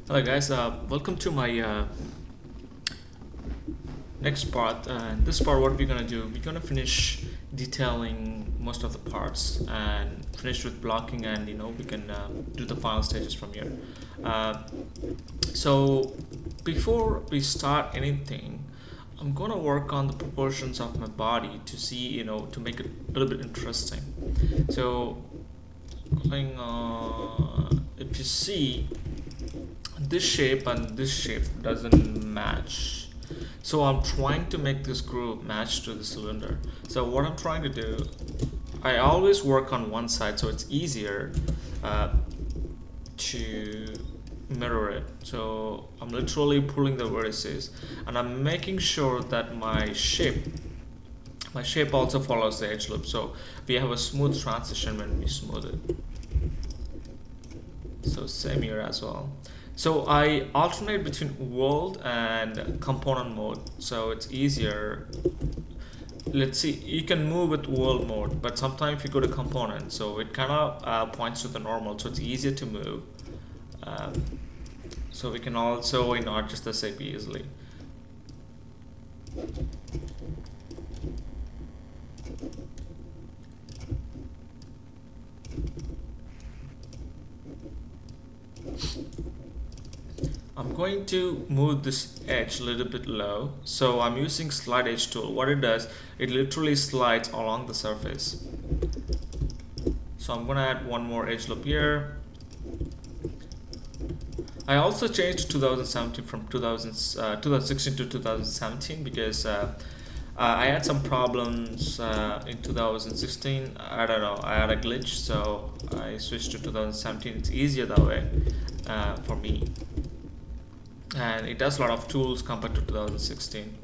Hello guys, welcome to my next part. In this part, what we're gonna do, we're gonna finish detailing most of the parts and finish with blocking, and we can do the final stages from here. Uh, so before we start anything, I'm gonna work on the proportions of my body to see, to make it a little bit interesting. So going if you see, this shape and this shape doesn't match, so I'm trying to make this groove match to the cylinder. So what I'm trying to do, I always work on one side so it's easier to mirror it. So I'm literally pulling the vertices and I'm making sure that my shape also follows the edge loop, so we have a smooth transition when we smooth it. So same here as well. So I alternate between world and component mode, so it's easier. Let's see, you can move with world mode, but sometimes if you go to component, so it kind of points to the normal, so it's easier to move. So we can also adjust the shape easily. I'm going to move this edge a little bit low, so I'm using slide edge tool. What it does, it literally slides along the surface. So I'm gonna add one more edge loop here. I also changed 2017 from 2016 to 2017 because I had some problems in 2016. I don't know, I had a glitch, so I switched to 2017. It's easier that way for me, and it does a lot of tools compared to 2016.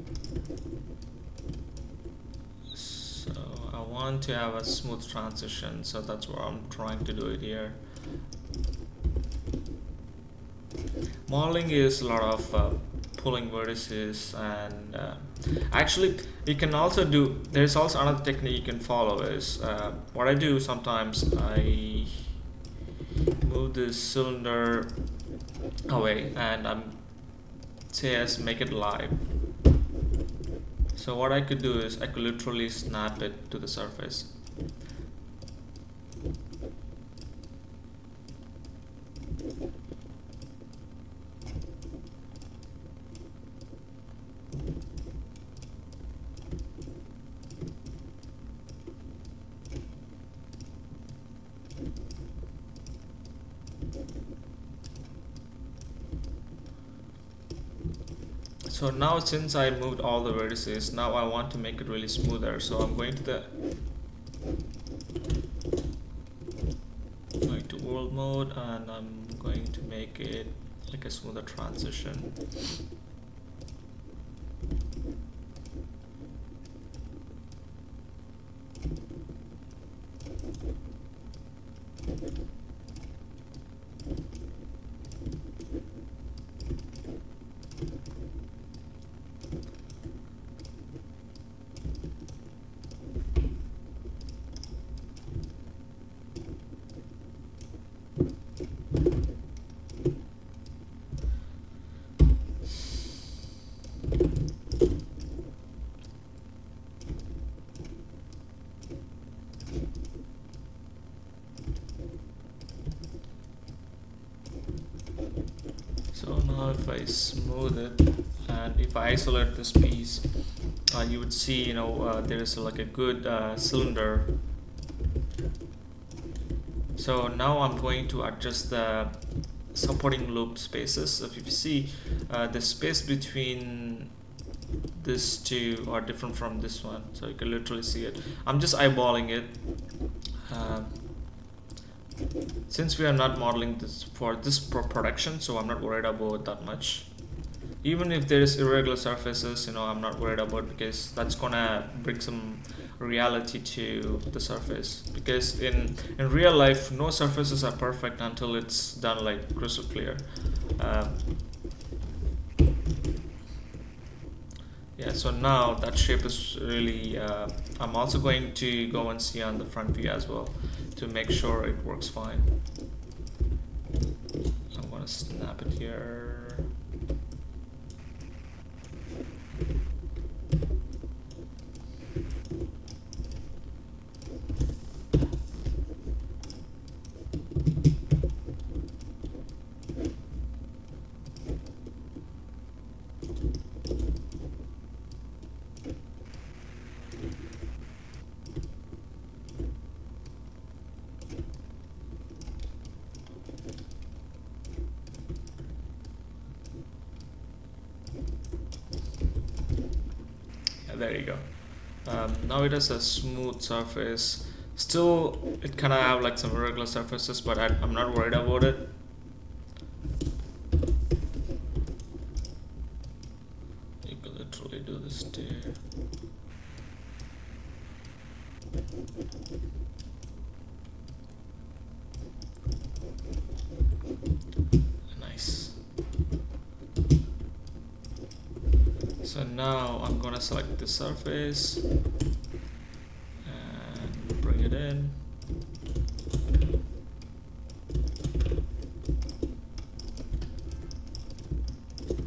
So I want to have a smooth transition, so that's what I'm trying to do it here. Modeling is a lot of pulling vertices, and actually you can also do, there's also another technique you can follow is what I do sometimes, I move this cylinder away and I'm make it live. So what I could do is I could literally snap it to the surface. So now since I moved all the vertices, now I want to make it really smoother. So I'm going to world mode, and I'm going to make it like a smoother transition. So now if I smooth it and if I isolate this piece, you would see there is like a good cylinder. So now I'm going to adjust the supporting loop spaces. If you see, the space between these two are different from this one, so you can literally see it. I'm just eyeballing it. Since we are not modeling this for this production, so I'm not worried about that much. Even if there is irregular surfaces, I'm not worried about, because that's gonna bring some reality to the surface, because in real life no surfaces are perfect until it's done like crystal clear. Yeah, so now that shape is really I'm also going to go and see on the front view as well to make sure it works fine. I'm going to snap it here. There you go. Now it has a smooth surface. Still, it kind of have like some irregular surfaces, but I'm not worried about it. You can literally do this too. Nice. So now I'm gonna select the surface and bring it in.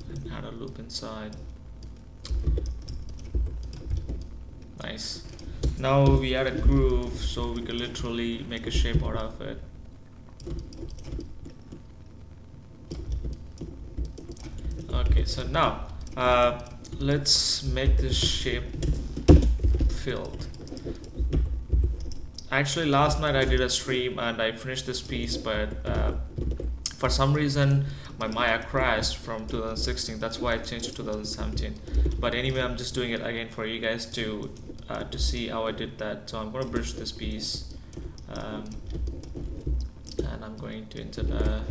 And add a loop inside. Nice. Now we add a groove, so we can literally make a shape out of it. Okay, so now let's make this shape filled. Actually, last night I did a stream and I finished this piece, but for some reason my Maya crashed from 2016. That's why I changed to 2017. But anyway, I'm just doing it again for you guys to see how I did that. So I'm going to bridge this piece, and I'm going to insert a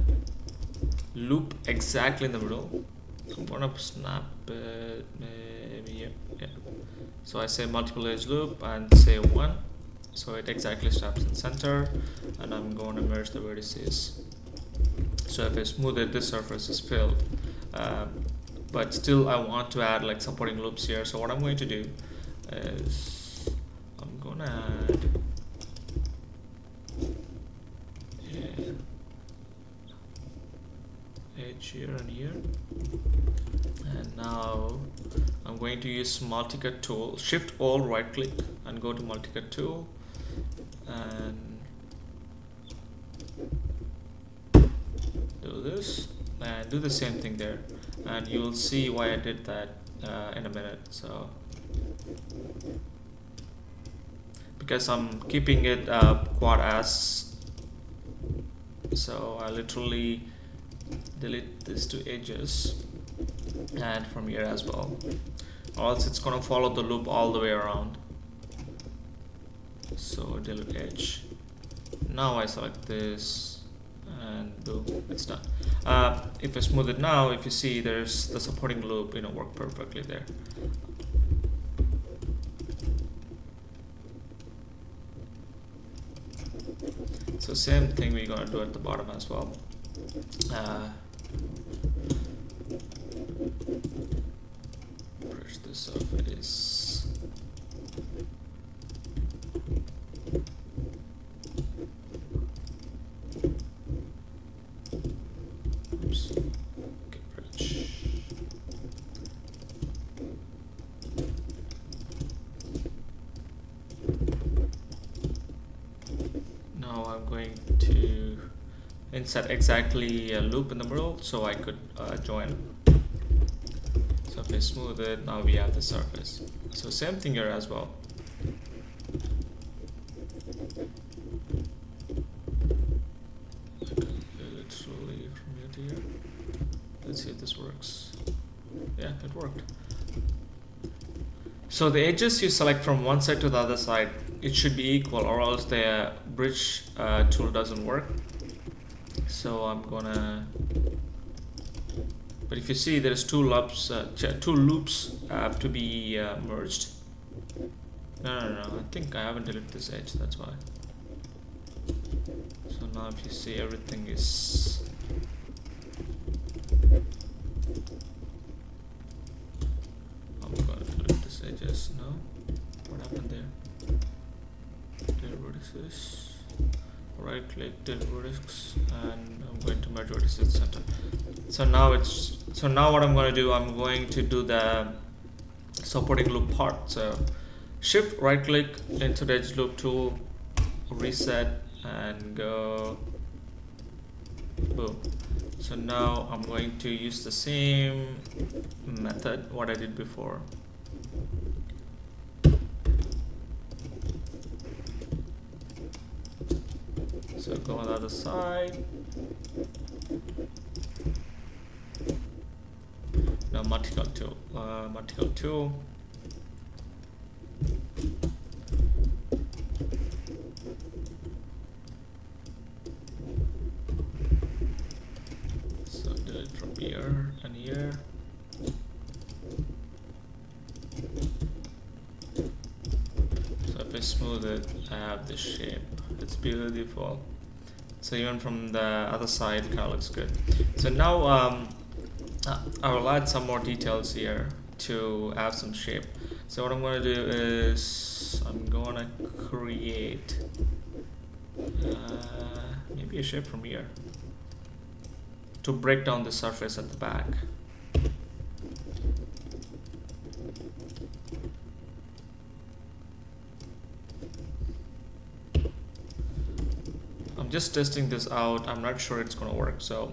loop exactly in the middle. I'm gonna snap it maybe here. Yeah. So I say multiple edge loop and say 1, so it exactly snaps in center, and I'm going to merge the vertices. So if I smooth it, this surface is filled, but still I want to add like supporting loops here. So what I'm going to do is I'm gonna add edge here and here. And now I'm going to use multi-cut tool, shift all, right click and go to multi-cut tool and do this and do the same thing there, and you'll see why I did that in a minute. So because I'm keeping it quad as, so I literally delete these two edges and from here as well, or else it's gonna follow the loop all the way around. So delete edge. Now I select this and boom, it's done. If I smooth it now, if you see there's the supporting loop, work perfectly there. So same thing we're gonna do at the bottom as well. Brush the surface. Oops. Okay, bridge. Now I'm going to insert exactly a loop in the middle so I could join. So if I smooth it, now we have the surface. So same thing here as well. Literally from here to here. Let's see if this works. Yeah, it worked. So the edges you select from one side to the other side, it should be equal, or else the bridge tool doesn't work. So I'm gonna, but if you see there's two loops have to be merged. No, I think I haven't deleted this edge, that's why. So now if you see, everything is I'm gonna delete this edges. No, what happened there? Delete vertices. Right click, delete vertex, and I'm going to merge vertex to the center. So now what I'm going to do, I'm going to do the supporting loop part. So shift right click into the edge loop tool, reset, and go boom. So now I'm going to use the same method what I did before. So go on the other side. Now multi-color tool. So do it from here and here. So if I smooth it, I have this shape. It's beautiful. So even from the other side, kind of looks good. So now I will add some more details here to have some shape. So what I'm going to do is I'm going to create maybe a shape from here to break down the surface at the back. I'm just testing this out. I'm not sure it's going to work. So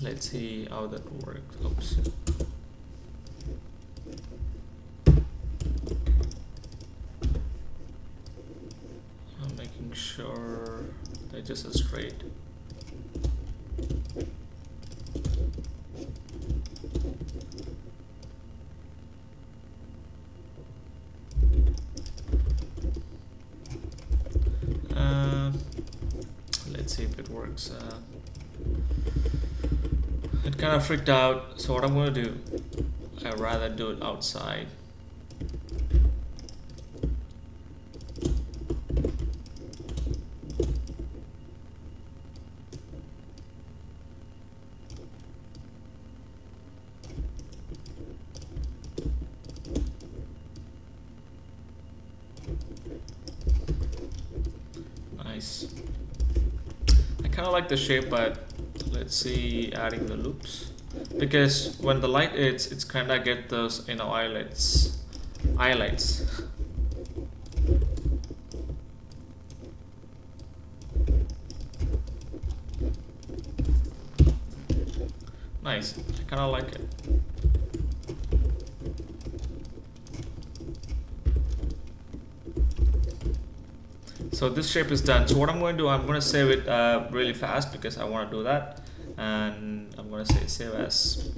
let's see how that works. Oops. I'm making sure the edges are straight. Let's see if it works. It kind of freaked out, so what I'm going to do, I'd rather do it outside. Nice. I kind of like the shape, but let's see adding the loops, because when the light hits, it's kind of get those, you know, highlights. Nice. I kind of like it. So this shape is done. So what I'm going to do, I'm going to save it really fast because I want to do that, and I'm going to say save as.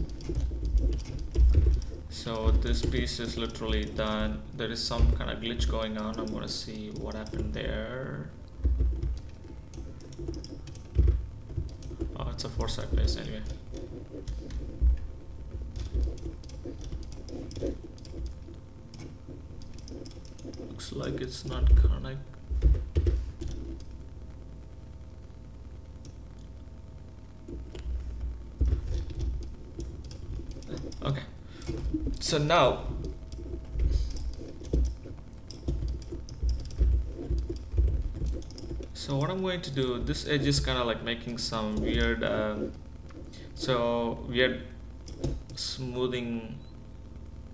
So this piece is literally done. There is some kind of glitch going on. I'm going to see what happened there. Oh, it's a 4-side base anyway. Looks like it's not connected. Okay, so now what I'm going to do, this edge is kind of like making some weird weird smoothing,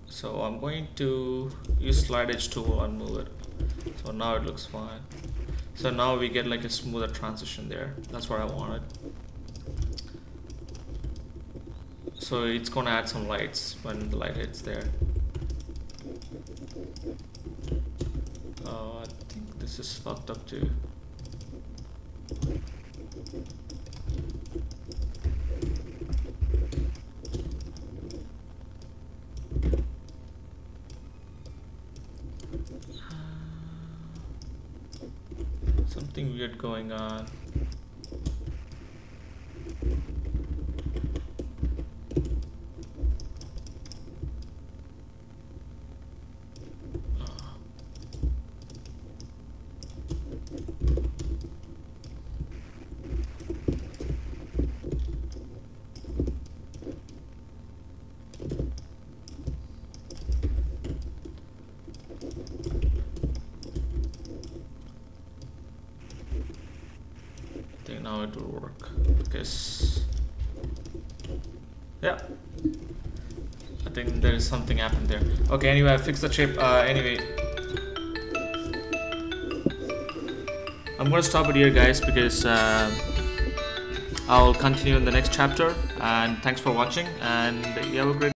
so I'm going to use slide edge tool and move it. So now it looks fine. So now we get like a smoother transition there. That's what I wanted. So it's gonna add some lights when the light hits there. I think this is fucked up too. Something weird going on. now it will work because yeah, I think there is something happened there. Okay, anyway, I fixed the chip. Anyway, I'm gonna stop it here, guys, because I'll continue in the next chapter. And thanks for watching, and you have a great